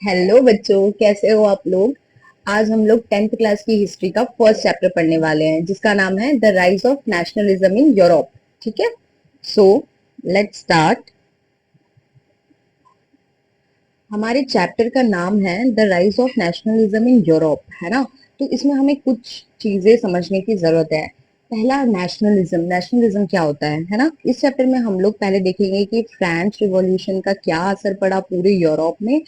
Hello बच्चों, कैसे हो आप लोग। आज हम लोग 10th क्लास की हिस्ट्री का फर्स्ट चैप्टर पढ़ने वाले हैं जिसका नाम है the rise of nationalism in Europe. ठीक है, सो लेट्स स्टार्ट। हमारे चैप्टर का नाम है the rise of nationalism in Europe, है ना। तो इसमें हमें कुछ चीजें समझने की जरूरत है। पहला, नेशनलिज्म। नेशनलिज्म क्या होता है ना। इस चैप्टर में हम लोग पहले देखेंगे कि फ्रेंच रिवॉल्यूशन का क्या असर पड़ा पूरे यूरोप में,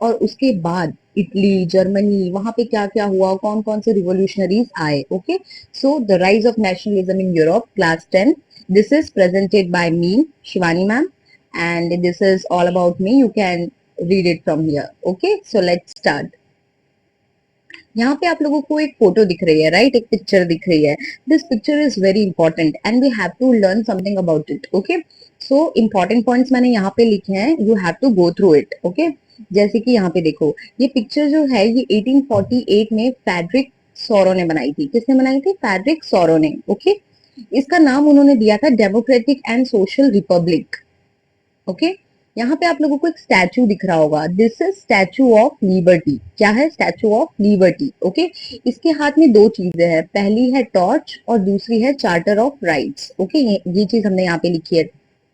और उसके बाद इटली, जर्मनी, वहां पे क्या क्या हुआ, कौन कौन से रिवोल्यूशनरीज आए। Okay, so the rise of nationalism in Europe, class 10। This is presented by me, Shivani ma'am, and this is all about me. You can read it from here. Okay, so let's start. यहाँ पे आप लोगों को एक photo दिख रही है, right, एक पिक्चर दिख रही है। This picture is very important and we have to learn something about it. Okay, so important points मैंने यहाँ पे लिखे हैं, you have to go through it. Okay, जैसे कि यहाँ पे देखो, ये पिक्चर जो है ये 1848 में फैड्रिक सोरो ने बनाई थी। किसने बनाई थी? फैड्रिक सोरो ने। ओके, इसका नाम उन्होंने दिया था democratic and social Republic. Okay, यहाँ पे आप लोगों को एक स्टैचू दिख रहा होगा, this is statue of liberty. क्या है? Statue of liberty. ओके, इसके हाथ में दो चीजें हैं, पहली है टॉर्च और दूसरी है चार्टर ऑफ राइट्स। ओके, ये चीज हमने यहाँ पे लिखी है,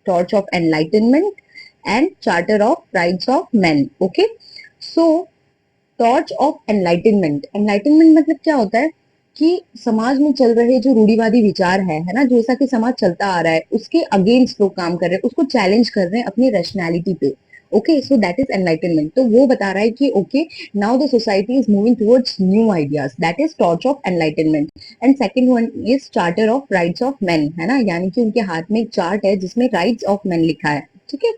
torch of enlightenment and charter of rights of man. Okay, so torch of enlightenment. Enlightenment मतलब क्या होता है कि समाज में चल रहे जो रूढ़िवादी विचार है ना, जैसा कि समाज चलता आ रहा है उसके अगेंस्ट लोग काम कर रहे हैं, उसको चैलेंज कर रहे हैं अपनी रैशनैलिटी पे। Okay, so that is enlightenment. तो वो बता रहा है कि okay, now the society is moving towards new ideas, that is torch of enlightenment. And second one is charter of rights of man, है ना, यानी कि उनके हाथ में एक चार्ट है जिसमें राइट्स ऑफ मैन लिखा है। ठीक है,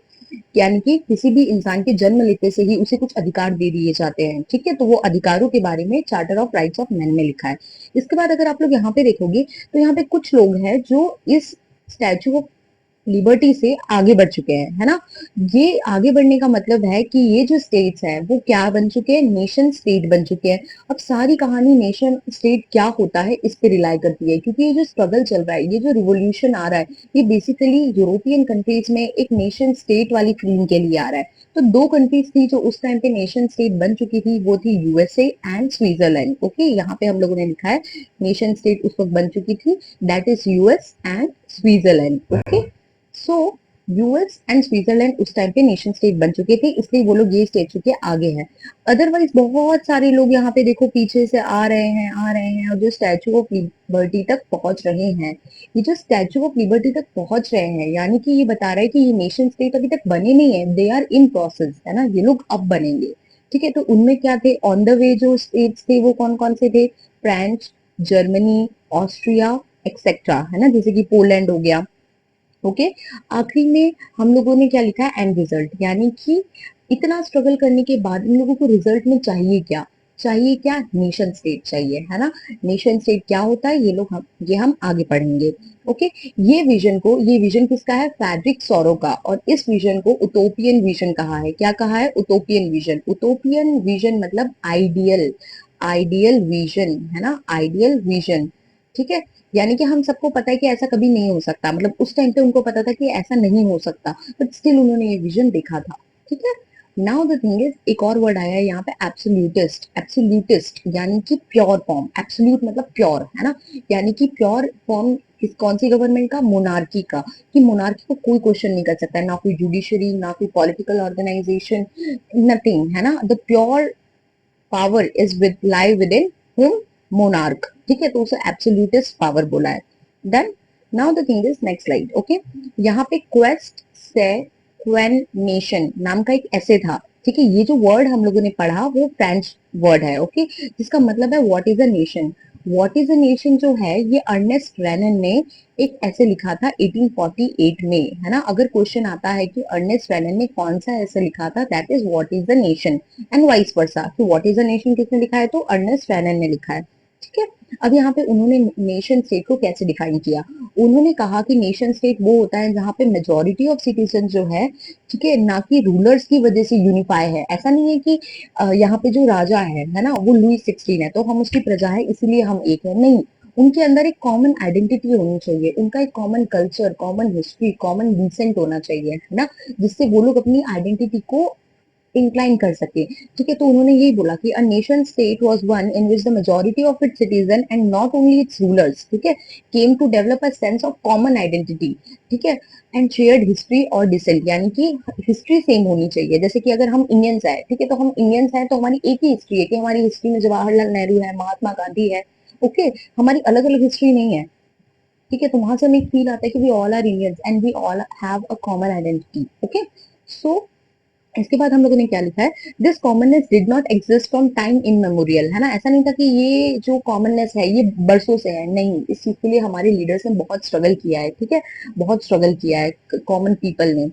यानी कि किसी भी इंसान के जन्म लेते से ही उसे कुछ अधिकार दे दिए जाते हैं। ठीक है, तो वो अधिकारों के बारे में charter of rights of man में लिखा है। इसके बाद अगर आप लोग यहाँ पे देखोगे तो यहाँ पे कुछ लोग हैं जो इस स्टैचू ऑफ लिबर्टी से आगे बढ़ चुके हैं, है ना। ये आगे बढ़ने का मतलब है कि ये जो स्टेट्स हैं वो क्या बन चुके हैं? नेशन स्टेट बन चुके हैं। अब सारी कहानी नेशन स्टेट क्या होता है इस पे रिलाई करती है, क्योंकि ये जो स्ट्रगल चल रहा है, ये जो रिवोल्यूशन आ रहा है, ये बेसिकली यूरोपियन कंट्रीज में एक नेशन स्टेट वाली फीलिंग के लिए आ रहा है। तो दो कंट्रीज थी जो उस टाइम पे नेशन स्टेट बन चुकी थी, वो थी यूएसए एंड स्विट्जरलैंड। ओके, यहाँ पे हम लोगों ने लिखा है नेशन स्टेट उस वक्त बन चुकी थी, that is US and Switzerland. Okay, so US and Switzerland उस टाइम पे नेशन स्टेट बन चुके थे, इसलिए वो लोग ये स्टेट के आगे हैं। अदरवाइज बहुत सारे लोग यहाँ पे देखो पीछे से आ रहे हैं और जो स्टैचू ऑफ लिबर्टी तक पहुंच रहे हैं। ये जो स्टैचू ऑफ लिबर्टी तक पहुंच रहे हैं यानी कि ये बता रहा है कि ये नेशन स्टेट अभी तक बने नहीं है, दे आर इन प्रोसेस, है ना, ये लोग अब बनेंगे। ठीक है, तो उनमें क्या थे ऑन द वे, जो स्टेट्स थे वो कौन कौन से थे? फ्रांस, जर्मनी, ऑस्ट्रिया एक्सेट्रा, है ना, जैसे कि पोलैंड हो गया। ओके, आखिरी में हम लोगों ने क्या लिखा है? एंड रिजल्ट, यानी कि इतना स्ट्रगल करने के बाद इन लोगों को रिजल्ट में चाहिए क्या? चाहिए क्या? नेशन स्टेट चाहिए, है ना। नेशन स्टेट क्या होता है ये हम आगे पढ़ेंगे। ओके, ये विजन किसका है? फैड्रिक सोरो का। और इस विजन को उटोपियन विजन कहा है। क्या कहा है? उटोपियन विजन। उटोपियन विजन मतलब आइडियल, आइडियल विजन, है ना, आइडियल विजन। ठीक है, यानी कि हम सबको पता है कि ऐसा कभी नहीं हो सकता, मतलब उस टाइम पे उनको पता था कि ऐसा नहीं हो सकता, बट स्टिल उन्होंने ये विजन देखा था। ठीक है, नाउ द थिंग इज, एक और वर्ड आया है यहाँ पे, एब्सोल्यूटिस्ट। एब्सोल्यूटिस्ट यानी कि प्योर फॉर्म, एब्सोल्यूट मतलब प्योर, है ना, यानी कि प्योर फॉर्म किस कौन सी गवर्नमेंट का? मोनार्की का। कि मोनार्की को कोई क्वेश्चन नहीं कर सकता, ना कोई जुडिशरी, ना कोई पॉलिटिकल ऑर्गेनाइजेशन, नथिंग, है ना। The pure power is with lie with in हुम? मोनार्क। ठीक है, तो उसे एब्सोल्यूटिस्ट पावर बोला है। Then now the thing is, next slide. Okay, यहाँ पे क्वेस्ट से क्वेन नेशन नाम का एक ऐसे था। ठीक है, ये जो वर्ड हम लोगों ने पढ़ा वो फ्रेंच वर्ड है। ओके, जिसका मतलब है what is a nation. What is a nation जो है ये अर्नेस्ट रेनन ने एक ऐसे लिखा था 1848 में, है ना। अगर क्वेश्चन आता है कि अर्नेस्ट रेनन ने कौन सा ऐसे लिखा था, that is what is the nation, and vice versa, कि व्हाट इज अ नेशन किसने लिखा है? तो अर्नेस्ट रेनन ने लिखा है। ठीक है, अब यहाँ पे उन्होंने नेशन स्टेट को कैसे डिफाइन किया? उन्होंने कहा कि नेशन स्टेट वो होता है जहाँ पे मेजोरिटी ऑफ सिटीजन जो है, ठीक है, ना कि रूलर्स की वजह से यूनिफाई है। ऐसा नहीं है कि यहाँ पे जो राजा है ना, वो लुई 16 है तो हम उसकी प्रजा है इसीलिए हम एक है, नहीं। उनके अंदर एक कॉमन आइडेंटिटी होनी चाहिए, उनका एक common culture, common history, common descent होना चाहिए, है ना, जिससे वो लोग अपनी आइडेंटिटी को इंक्लाइन कर सके। ठीक है, तो उन्होंने यही बोला कि a nation state was one in which the majority of its citizen and not only its rulers, ठीक है, came to develop a sense of common identity, ठीक है, एंड शेयर्ड हिस्ट्री और डिसेंट, यानी कि हिस्ट्री सेम होनी चाहिए। जैसे कि अगर हम इंडियंस है, ठीक है, तो हम इंडियंस हैं तो हमारी एक ही हिस्ट्री है कि हमारी हिस्ट्री में जवाहरलाल नेहरू है, महात्मा गांधी है, ओके, हमारी अलग अलग हिस्ट्री नहीं है। ठीक है, तो वहां से हमें एक फील आता है कि we all are Indians and we all have a common identity, okay. So इसके बाद हम लोगों ने क्या लिखा है, this commonness did not exist from time in memorial, है ना, ऐसा नहीं था कि ये जो कॉमननेस है ये बरसों से है, नहीं, इस चीज के लिए हमारे लीडर्स ने बहुत स्ट्रगल किया है, ठीक है, बहुत स्ट्रगल किया है कॉमन पीपल ने।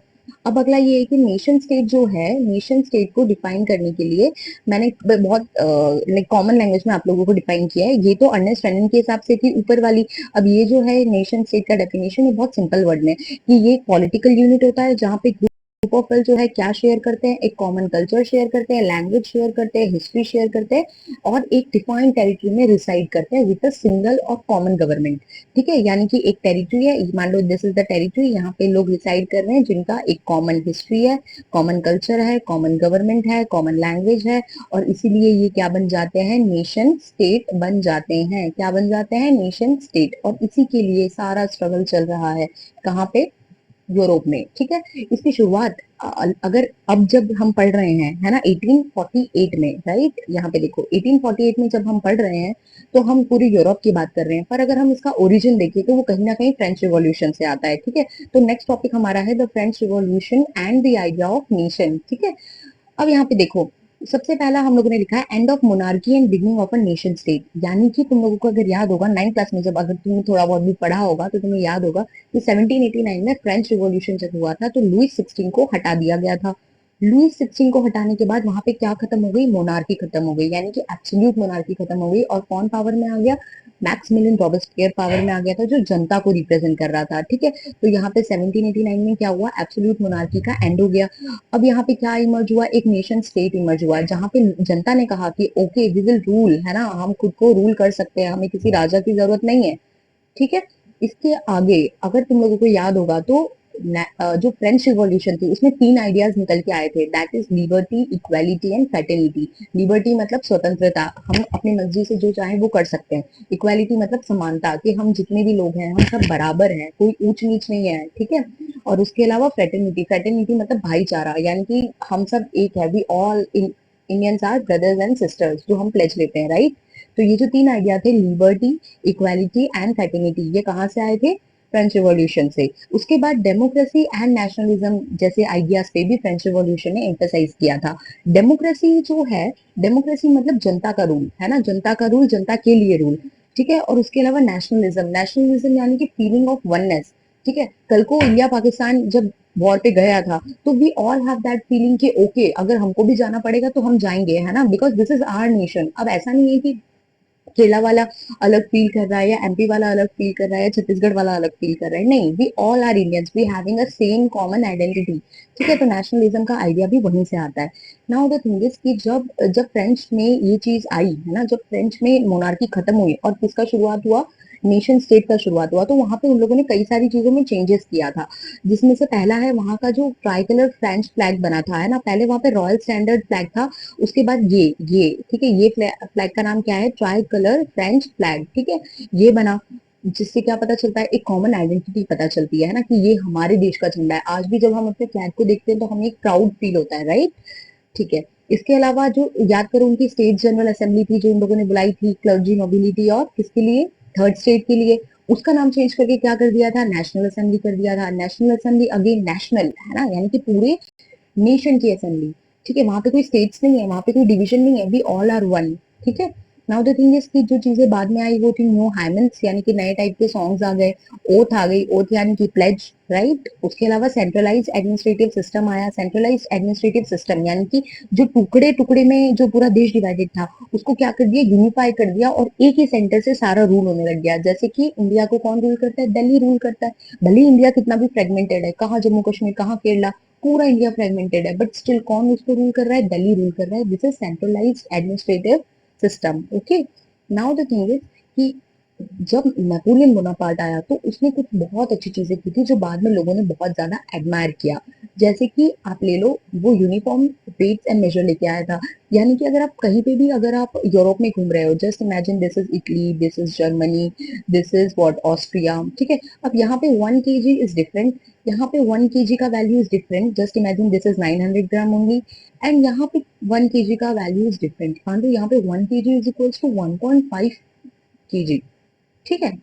अब अगला ये है कि नेशन स्टेट जो है, नेशन स्टेट को डिफाइन करने के लिए मैंने बहुत लाइक कॉमन लैंग्वेज में आप लोगों को डिफाइन किया है, ये तो अर्नेस्ट रेनन के हिसाब से थी ऊपर वाली। अब ये जो है नेशन स्टेट का डेफिनेशन, ये बहुत सिंपल वर्ड में कि ये पॉलिटिकल यूनिट होता है जहाँ पे ग्रुप ऑफ पीपल जो है क्या शेयर करते हैं, एक कॉमन कल्चर शेयर करते हैं, लैंग्वेज शेयर करते हैं, हिस्ट्री शेयर करते हैं, और एक डिफाइंड टेरिटरी में रिसाइड करते हैं विद अ सिंगल और कॉमन गवर्नमेंट। ठीक है, यानी कि एक टेरिटरी है, मान लो दिस इज द टेरिटरी, यहाँ पे लोग रिसाइड कर रहे हैं जिनका एक कॉमन हिस्ट्री है, कॉमन कल्चर है, कॉमन गवर्नमेंट है, कॉमन लैंग्वेज है, और इसीलिए ये क्या बन जाते हैं, नेशन स्टेट बन जाते हैं। क्या बन जाते हैं, नेशन स्टेट। और इसी के लिए सारा स्ट्रगल चल रहा है कहाँ पे, यूरोप में। ठीक है, इसकी शुरुआत अगर अब जब हम पढ़ रहे हैं, है ना, 1848 में, राइट, यहाँ पे देखो 1848 में जब हम पढ़ रहे हैं तो हम पूरे यूरोप की बात कर रहे हैं, पर अगर हम इसका ओरिजिन देखें तो वो कहीं ना कहीं फ्रेंच रिवॉल्यूशन से आता है। ठीक है, तो नेक्स्ट टॉपिक हमारा है the French revolution and the idea of nation. ठीक है, अब यहाँ पे देखो, सबसे पहला हम लोगों ने लिखा है end of monarchy and beginning of a nation state, यानी कि तुम लोगों को अगर याद होगा 9th क्लास में, जब अगर तुमने थोड़ा बहुत भी पढ़ा होगा तो तुम्हें याद होगा कि 1789 में फ्रेंच रिवॉल्यूशन जब हुआ था तो लुइस 16 को हटा दिया गया था। लुइस 16 को हटाने के बाद वहां पे क्या खत्म हो गई, मोनार्की खत्म हो गई, यानी कि एब्सोल्यूट मोनार्की खत्म हो गई, और कौन पावर में आ गया, मैक्सिमिलियन रॉबस्पियर पावर में आ गया था, जो जनता को रिप्रेजेंट कर रहा था। ठीक है, तो यहाँ पे 1789 में क्या हुआ, एब्सोल्यूट मोनार्की का एंड हो गया। अब यहाँ पे क्या इमर्ज हुआ, एक नेशन स्टेट इमर्ज हुआ, जहाँ पे जनता ने कहा कि ओके वी विल रूल, है ना, हम खुद को रूल कर सकते हैं, हमें किसी राजा की जरूरत नहीं है। ठीक है, इसके आगे अगर तुम लोगों को याद होगा तो जो फ्रेंच रिवॉल्यूशन थी उसमें 3 आइडियाज निकल के आए थे, that is liberty, equality and fraternity. Liberty मतलब स्वतंत्रता, हम अपनी मर्जी से जो चाहे वो कर सकते हैं। इक्वालिटी मतलब समानता, कि हम जितने भी लोग हैं हम सब बराबर हैं, कोई ऊंच नीच नहीं है। ठीक है, और उसके अलावा फ्रेटर्निटी, फ्रेटर्निटी मतलब भाईचारा, यानी कि हम सब एक है, we all Indians are brothers and sisters, जो हम प्लेज लेते हैं, राइट। तो ये जो 3 आइडिया थे, लिबर्टी, इक्वालिटी एंड फ्रेटर्निटी, ये कहाँ से आए थे, फ्रेंच रिवॉल्यूशन से। उसके बाद डेमोक्रेसी एंड नेशनलिज्म जैसे आइडियाज पे भी फ्रेंच रिवॉल्यूशन ने एम्फेसाइज किया था। डेमोक्रेसी जो है, डेमोक्रेसी मतलब जनता का रूल, है ना, जनता का रूल, जनता के लिए रूल। ठीक है, और उसके अलावा नेशनलिज्म, नेशनलिज्म यानी कि फीलिंग ऑफ वननेस। ठीक है, कल को इंडिया पाकिस्तान जब वॉर पे गया था तो we all have that feeling कि ओके अगर हमको भी जाना पड़ेगा तो हम जाएंगे, है ना, because this is our nation. अब ऐसा नहीं है कि केरला वाला अलग फील कर रहा है या एमपी वाला अलग फील कर रहा है या छत्तीसगढ़ वाला अलग फील कर रहा है, नहीं, we all are Indians, we having a same common identity. ठीक है, तो नेशनलिज्म का आइडिया भी वहीं से आता है। नाउ द थिंग इज कि जब जब फ्रेंच में ये चीज आई, है ना, जब फ्रेंच में मोनार्की खत्म हुई और किसका शुरुआत हुआ, नेशन स्टेट का शुरुआत हुआ, तो वहां पे उन लोगों ने कई सारी चीजों में चेंजेस किया था, जिसमें से पहला है वहां का जो ट्राई कलर फ्रेंच फ्लैग बना था, है ना, पहले वहां पे रॉयल स्टैंडर्ड फ्लैग था, उसके बाद ये ठीक है, ये फ्लैग का नाम क्या है, ट्राई कलर फ्रेंच फ्लैग। ठीक है, ये बना, जिससे क्या पता चलता है, एक कॉमन आइडेंटिटी पता चलती है ना, कि ये हमारे देश का झंडा है। आज भी जब हम अपने फ्लैग को देखते हैं तो हमें एक प्राउड फील होता है, राइट। ठीक है, इसके अलावा जो याद करो उनकी स्टेट जनरल असेंबली थी जो इन लोगों ने बुलाई थी, क्लर्जी नोबिलिटी और किसके लिए, थर्ड स्टेट के लिए, उसका नाम चेंज करके क्या कर दिया था, नेशनल असेंबली कर दिया था। नेशनल असेंबली अगेन नेशनल, है ना, यानी कि पूरे नेशन की असेंबली। ठीक है, वहां पे कोई स्टेट्स नहीं है, वहां पे कोई डिवीजन नहीं है, वी ऑल आर वन। ठीक है, नाउ द थिंग इज कि जो चीजें बाद में आई वो थी न्यू हाइमेंस, यानी कि नए टाइप के सॉन्ग्स आ गए, ओथ आ गई, ओथ यानी कि प्लेज, राइट। उसके अलावा सेंट्रलाइज एडमिनिस्ट्रेटिव सिस्टम आया, सेंट्रलाइज एडमिनिस्ट्रेटिव सिस्टम यानी कि जो टुकड़े टुकड़े में जो पूरा देश डिवाइडेड था उसको क्या कर दिया, यूनिफाई कर दिया, और एक ही सेंटर से सारा रूल होने लग गया। जैसे कि इंडिया को कौन रूल करता है, दिल्ली रूल करता है। भले इंडिया कितना भी फ्रेगमेंटेड है, कहाँ जम्मू कश्मीर, कहाँ केरला, पूरा इंडिया फ्रेगमेंटेड है, बट स्टिल कौन उसको रूल कर रहा है, दिल्ली रूल कर रहा है। This is centralised administrative system. Okay, now the thing is कि जब नेपोलियन बोनापार्ट आया तो उसने कुछ बहुत अच्छी चीजें की थी जो बाद में लोगों ने बहुत ज्यादा एडमायर किया। जैसे कि आप ले लो, वो यूनिफॉर्म वेट्स एंड मेजर लेके आया था। यानी कि अगर आप कहीं पे भी, अगर आप यूरोप में घूम रहे हो, just imagine this is Italy, this is Germany, this is what Austria, ठीक है। अब यहाँ पे 1 kg इज डिफरेंट, यहाँ पे 1 kg का value is different, just imagine this is 900 gram only, and यहाँ पे 1 kg का वैल्यू इज डिफरेंट। मान लो यहाँ पे 1 kg is equals to 1.5 kg, ठीक है।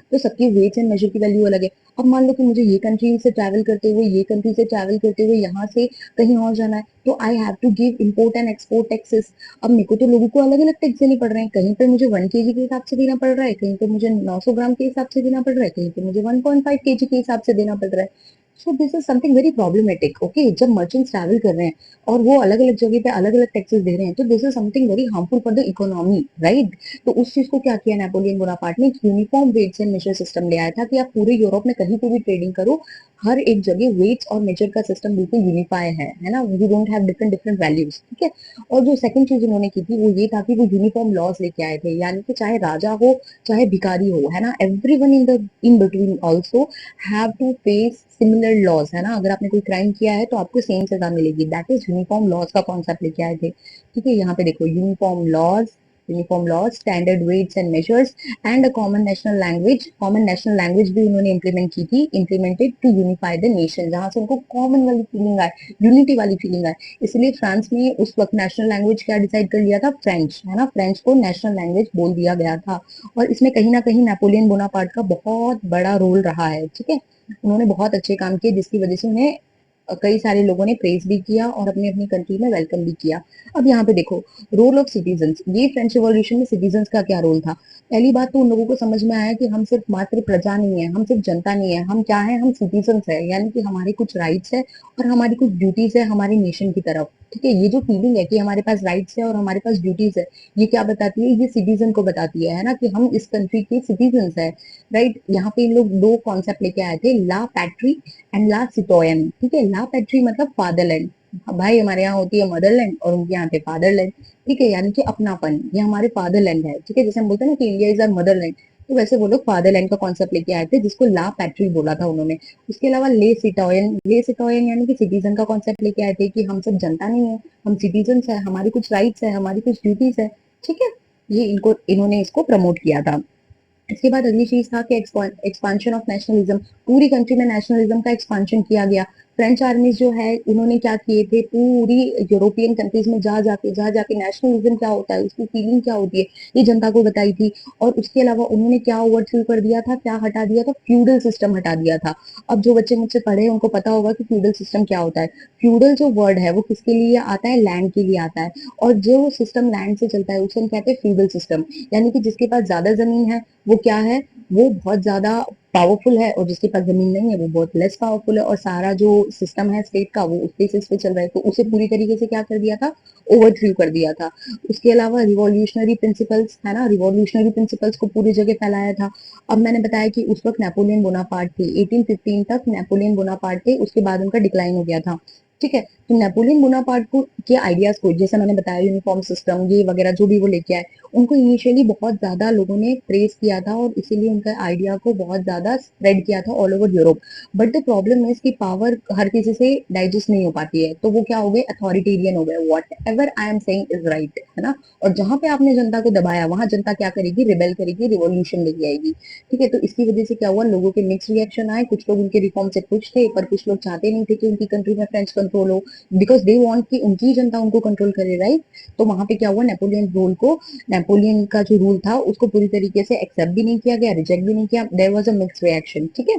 तो सबकी वेट्स एंड मेजर की वैल्यू अलग है। अब मान लो कि मुझे ये कंट्री से ट्रैवल करते हुए, ये कंट्री से ट्रैवल करते हुए यहाँ से कहीं और जाना है, तो I have to give import and export taxes. अब मेरे को तो लोगों को अलग अलग टैक्स देने पड़ रहे हैं, कहीं पे मुझे 1 kg के हिसाब से देना पड़ रहा है, कहीं पे मुझे 900 ग्राम के हिसाब से देना पड़ रहा है, कहीं पे मुझे 1.5 kg के हिसाब से देना पड़ रहा है। So this is something very problematic, okay. जब मर्चेंट्स ट्रैवल कर रहे हैं और वो अलग अलग जगह पे अलग अलग टैक्सेस दे रहे हैं, तो this is something very harmful for the economy, right. तो उस चीज को क्या किया नेपोलियन बोनापार्ट ने, uniform weights and measure system ले आया था कि आप पूरे यूरोप में कहीं पे भी ट्रेडिंग करो, हर एक जगह वेट्स और मेजर का सिस्टम बिल्कुल यूनिफाई है ना, you don't have different different values, ठीक है। और जो सेकंड चीज उन्होंने की थी वो ये था कि वो यूनिफॉर्म लॉज लेके आए थे, यानी कि चाहे राजा हो चाहे भिखारी हो, है ना, everyone in the in between also have to face similar laws, है ना। अगर आपने कोई क्राइम किया है तो आपको सेम सजा मिलेगी, दैट इज यूनिफॉर्म लॉज का कॉन्सेप्ट लेके आए थे, ठीक है। यहाँ पे देखो, uniform laws, standard weights and measures and a common national language. Common national language भी उन्होंने इम्प्लीमेंट की थी, implemented to unify the nation, जहां से उनको कॉमन वाली फीलिंग आए, यूनिटी वाली फीलिंग आए। इसलिए फ्रांस में उस वक्त नेशनल लैंग्वेज क्या डिसाइड कर लिया था, फ्रेंच, है ना, फ्रेंच को नेशनल लैंग्वेज बोल दिया गया था। और इसमें कहीं ना कहीं नेपोलियन बोनापार्ट का बहुत बड़ा रोल रहा है, ठीक है। उन्होंने बहुत अच्छे काम किए जिसकी वजह से उन्हें कई सारे लोगों ने प्रेज भी किया और अपनी अपनी कंट्री में वेलकम भी किया। अब यहाँ पे देखो, रोल ऑफ सिटीजन्स, ये फ्रेंच रिवॉल्यूशन में सिटीजन्स का क्या रोल था। पहली बात तो उन लोगों को समझ में आया कि हम सिर्फ मात्र प्रजा नहीं है, हम सिर्फ जनता नहीं है, हम क्या है, हम सिटीजन्स है, यानी कि हमारे कुछ राइट्स है और हमारी कुछ ड्यूटीज है हमारे नेशन की तरफ, ठीक है। ये जो फीलिंग है कि हमारे पास राइट्स है और हमारे पास ड्यूटीज है, ये क्या बताती है, ये सिटीजन को बताती है ना, कि हम इस कंट्री के सिटीजन्स है, राइट। यहाँ पे इन लोग दो कॉन्सेप्ट लेके आए थे, ला पैट्री एंड ला सिटोयन, ठीक है। ला पैट्री मतलब फादरलैंड, भाई हमारे यहाँ होती है मदरलैंड और उनके यहाँ पे फादरलैंड, ठीक है, यानी कि अपनापन, ये हमारे फादरलैंड है, ठीक है। जैसे हम बोलते हैं ना कि इंडिया इज आवर मदरलैंड, तो वैसे वो लोग फादरलैंड का कॉन्सेप्ट लेके आए थे, जिसको ला पैट्री बोला था उन्होंने। उसके अलावा ले सिटोयन यानी कि सिटीजन का कॉन्सेप्ट लेके आए थे कि हम सब जनता नहीं है, हम सिटीजन है, हमारी कुछ राइट्स है, हमारी कुछ ड्यूटीज है, ठीक है। ये इनको इन्होंने इसको प्रमोट किया था। इसके बाद अगली चीज था कि एक्सपांशन ऑफ नेशनलिज्म, पूरी कंट्री में नेशनलिज्म का एक्सपांशन किया गया। फ्रेंच आर्मी जो है उन्होंने क्या किए थे, पूरी यूरोपियन कंट्रीज में जा जाके नेशनलिज्म क्या होता है, उसकी फीलिंग क्या होती है, ये जनता को बताई थी। और उसके अलावा उन्होंने क्या ओवरथ्रो कर दिया था, क्या हटा दिया था, फ्यूडल सिस्टम हटा दिया था। अब जो बच्चे मुझसे पढ़े हैं उनको पता होगा कि फ्यूडल सिस्टम क्या होता है। फ्यूडल जो वर्ड है वो किसके लिए आता है, लैंड के लिए आता है, और जो सिस्टम लैंड से चलता है उसे हम कहते हैं फ्यूडल सिस्टम। यानी कि जिसके पास ज्यादा जमीन है वो क्या है, वो बहुत ज्यादा पावरफुल है, और जिसके पास जमीन नहीं है वो बहुत लेस पावरफुल है, और सारा जो सिस्टम है स्टेट का वो उस बेसिस पे चल रहा है, तो उसे पूरी तरीके से क्या कर दिया था, ओवरथ्रू कर दिया था। उसके अलावा रिवॉल्यूशनरी प्रिंसिपल्स, है ना, रिवॉल्यूशनरी प्रिंसिपल्स को पूरी जगह फैलाया था। अब मैंने बताया कि उस वक्त नेपोलियन बोनापार्ट थे, 1815 तक नेपोलियन बोनापार्ट थे, उसके बाद उनका डिक्लाइन हो गया था, ठीक है। तो नेपोलियन बोनापार्ट को के आइडियाज को, जैसे मैंने बताया यूनिफॉर्म सिस्टम ये वगैरह जो भी वो लेके आए, उनको इनिशियली बहुत ज्यादा लोगों ने प्रेज किया था और इसीलिए उनका आइडिया को बहुत ज्यादा स्प्रेड किया था all over Europe. But the problem है इसकी पावर हर किसी से डाइजेस्ट नहीं हो पाती है, तो वो क्या हो गए, अथॉरिटेरियन हो गए, what ever I am saying is right, है ना। और जहां पे आपने जनता को दबाया वहां जनता क्या करेगी, रिबेल करेगी, रिवॉल्यूशन लेके आएगी, ठीक है। तो इसकी वजह से क्या हुआ, लोगों के मिक्स रिएक्शन आए, कुछ लोग उनके रिफॉर्म से खुश थे पर कुछ लोग चाहते नहीं थे कि उनकी कंट्री में फ्रेंच कंट्रोल हो, बिकॉज दे वांट कि उनकी जनता उनको कंट्रोल करे, राइट। तो वहां पे क्या हुआ, नेपोलियन का जो रूल था उसको पूरी तरीके से एक्सेप्ट भी नहीं किया गया, रिजेक्ट भी नहीं किया, there was a mix reaction, ठीक है।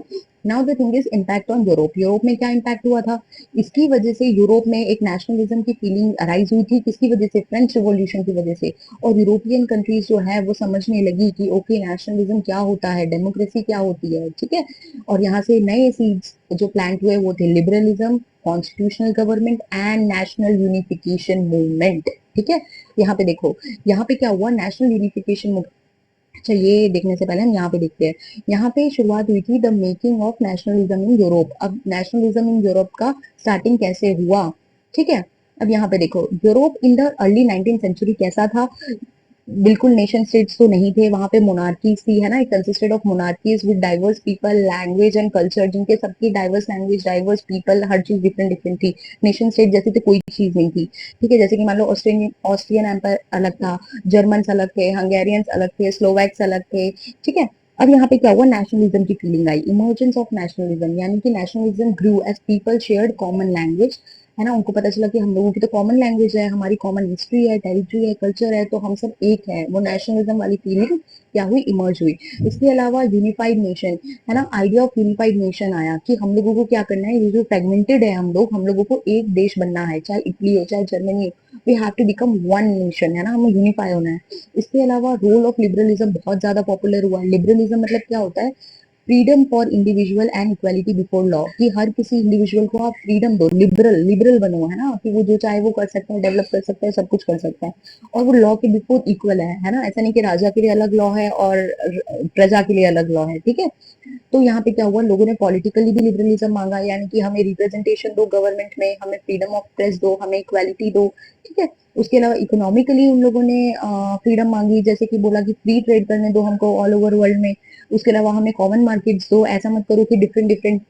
Now the thing is impact on Europe, Europe में क्या इम्पैक्ट हुआ था, इसकी वजह से यूरोप में एक नेशनलिज्म की फीलिंग अराइज हुई थी, किसकी वजह से, फ्रेंच रिवॉल्यूशन की वजह से। और यूरोपियन कंट्रीज जो है वो समझने लगी कि ओके नेशनलिज्म क्या होता है, डेमोक्रेसी क्या होती है, ठीक है। और यहाँ से नए सीड्स जो प्लांट हुए वो थे liberalism, constitutional government and national unification movement, ठीक है। यहाँ पे देखो, यहाँ पे क्या हुआ, नेशनल यूनिफिकेशन। अच्छा, ये देखने से पहले हम यहाँ पे देखते हैं, यहाँ पे शुरुआत हुई थी the making of nationalism in Europe. अब नेशनलिज्म इन यूरोप का स्टार्टिंग कैसे हुआ, ठीक है। अब यहाँ पे देखो, Europe in the early 19th century कैसा था, बिल्कुल नेशन स्टेट्स तो नहीं थे, वहां पे मोनार्कीज थी, है ना, it consisted of monarchies with diverse people, language and culture, जिनके सबकी डाइवर्स लैंग्वेज, डाइवर्स पीपल, हर चीज डिफरेंट डिफरेंट थी। नेशन स्टेट जैसे तो कोई चीज नहीं थी, ठीक है। जैसे कि मान लो ऑस्ट्रियन ऑस्ट्रियन एम्पायर अलग था, जर्मन्स अलग थे, हंगेरियंस अलग थे, स्लोवैक्स अलग थे, ठीक है। अब यहाँ पे क्या हुआ, नेशनलिज्म की फीलिंग आई, इमर्जेंस ऑफ नेशनलिज्म, यानी कि nationalism grew as people shared common language, है ना। उनको पता चला कि हम लोगों की तो कॉमन लैंग्वेज है, हमारी कॉमन हिस्ट्री है, टेरिटरी है, कल्चर है, तो हम सब एक है। वो नेशनलिज्म वाली फीलिंग क्या हुई, इमर्ज हुई। इसके अलावा यूनिफाइड नेशन, है ना, आइडिया ऑफ यूनिफाइड नेशन आया कि हम लोगों को क्या करना है, ये जो फ्रेगमेंटेड है हम लोगों को एक देश बनना है, चाहे इटली हो चाहे जर्मनी हो, we have to become one nation, है ना, हमें यूनिफाई होना है। इसके अलावा रोल ऑफ लिबरलिज्म बहुत ज्यादा पॉपुलर हुआ। लिबरलिज्म मतलब क्या होता है, freedom for individual and equality before law, कि हर किसी इंडिविजुअल को आप फ्रीडम दो, लिबरल लिबरल बनो, है ना, कि वो जो चाहे वो कर सकता है, डेवलप कर सकता है, सब कुछ कर सकता है, और वो लॉ के बिफोर इक्वल है ना। ऐसा नहीं कि राजा के लिए अलग लॉ है और प्रजा के लिए अलग लॉ है, ठीक है। तो यहाँ पे क्या हुआ, लोगों ने पॉलिटिकली भी लिबरलिज्म मांगा, यानी कि हमें रिप्रेजेंटेशन दो गवर्नमेंट में, हमें फ्रीडम ऑफ प्रेस दो, हमें इक्वालिटी दो, ठीक है। उसके अलावा इकोनॉमिकली उन लोगों ने फ्रीडम मांगी, जैसे कि बोला कि फ्री ट्रेड करने दो हमको ऑल ओवर वर्ल्ड में। उसके अलावा हमें कॉमन मार्केट्स दो, ऐसा मत करो कि डिफरेंट डिफरेंट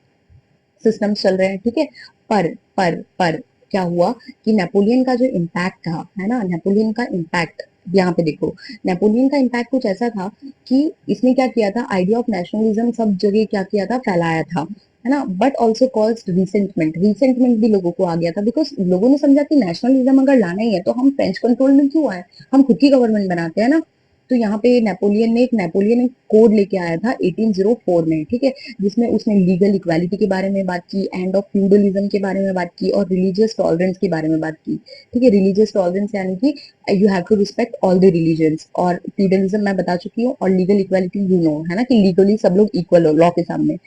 सिस्टम्स चल रहे हैं, ठीक है। पर क्या हुआ कि नेपोलियन का जो इम्पैक्ट था, है ना, नेपोलियन का इम्पैक्ट, यहाँ पे देखो, नेपोलियन का इम्पैक्ट कुछ ऐसा था कि इसने क्या किया था, आइडिया ऑफ नेशनलिज्म सब जगह क्या किया था, फैलाया था, है ना। But also calls resentment, resentment भी लोगों को आ गया था, बिकॉज लोगों ने समझा कि नेशनलिज्म अगर लाना ही है तो हम फ्रेंच कंट्रोल में क्यों आए, हम खुद की गवर्नमेंट बनाते हैं ना। तो यहाँ पे नेपोलियन एक कोड लेके आया था 1804 में, ठीक है, जिसमें उसने लीगल इक्वालिटी के बारे में बात की, एंड ऑफ फ्यूडलिज्म के बारे में बात की, और रिलीजियस टॉलरेंस के बारे में बात की, ठीक है। रिलीजियस टॉलरेंस यानी कि you have to respect all the religions, और फ्यूडलिज्म मैं बता चुकी हूँ, और लीगल इक्वालिटी यू नो, है ना, कि लीगली सब लोग इक्वल हो लॉ के सामने।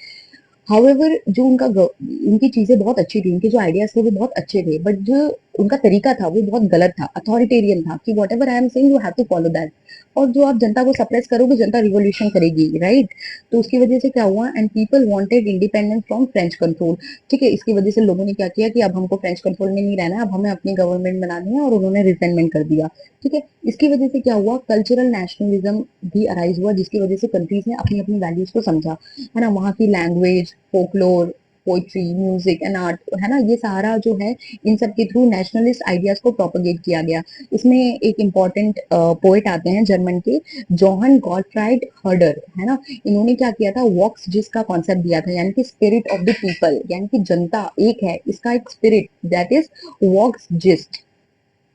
हाउएवर जो उनकी चीजें बहुत अच्छी थी, उनके जो आइडियाज थे वो बहुत अच्छे थे, बट जो उनका तरीका था वो बहुत गलत था, अथॉरिटेरियन था, कि whatever I am saying you have to follow that. और जो आप जनता को सप्रेस करोगे, जनता रिवोल्यूशन करेगी, राइट। तो उसकी वजह से क्या हुआ, and people wanted independence from French control, ठीक है। इसकी वजह से लोगों ने क्या किया कि अब हमको फ्रेंच कंट्रोल में नहीं रहना है, अब हमें अपनी गवर्नमेंट बनानी है, और उन्होंने रिसेंटमेंट कर दिया, ठीक है। इसकी वजह से क्या हुआ, कल्चरल नेशनलिज्म भी अराइज हुआ, जिसकी वजह से कंट्रीज ने अपनी अपनी वैल्यूज को समझा, है ना। वहाँ की language, folklore, poetry, music and art, है ना, ये सारा जो है, इन सब के थ्रू नेशनलिस्ट आइडियाज को प्रोपोगेट किया गया। इसमें एक इम्पॉर्टेंट पोएट आते हैं जर्मन के, जोहन गॉटफ्राइड हर्डर, है ना। इन्होंने क्या किया था, वॉक्स जिस का कॉन्सेप्ट दिया था, यानी कि स्पिरिट ऑफ द पीपल, यानी कि जनता एक है, इसका एक spirit, that is Volksgeist,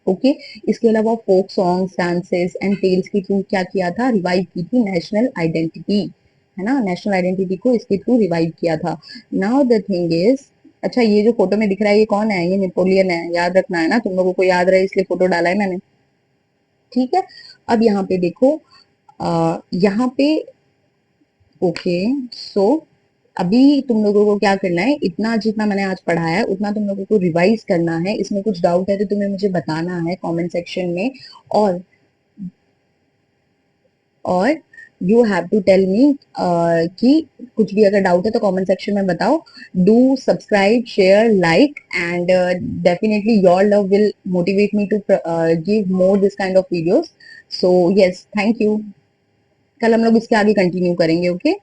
okay. इसके अलावा folk songs, dances and tales के थ्रू क्या किया था, रिवाइव की थी नेशनल आइडेंटिटी, है ना, नेशनल आइडेंटिटी को इसके थ्रू रिवाइव किया था। नाउ द थिंग इज, अच्छा ये जो फोटो में दिख रहा है ये कौन है, ये नेपोलियन है, याद रखना, है ना, तुम लोगों को याद रहे इसलिए फोटो डाला है मैंने, ठीक है। अब यहाँ पे देखो, यहाँ पे, ओके, सो अभी तुम लोगों को क्या करना है, इतना जितना मैंने आज पढ़ाया है उतना तुम लोगों को रिवाइज करना है। इसमें कुछ डाउट है तो तुम्हें मुझे बताना है कमेंट सेक्शन में, और और you have to tell me कि कुछ भी अगर डाउट है तो कमेंट सेक्शन में बताओ। Do subscribe, share, like, and definitely your love will motivate me to give more this kind of videos. So yes, thank you. कल हम लोग इसके आगे कंटिन्यू करेंगे, ओके।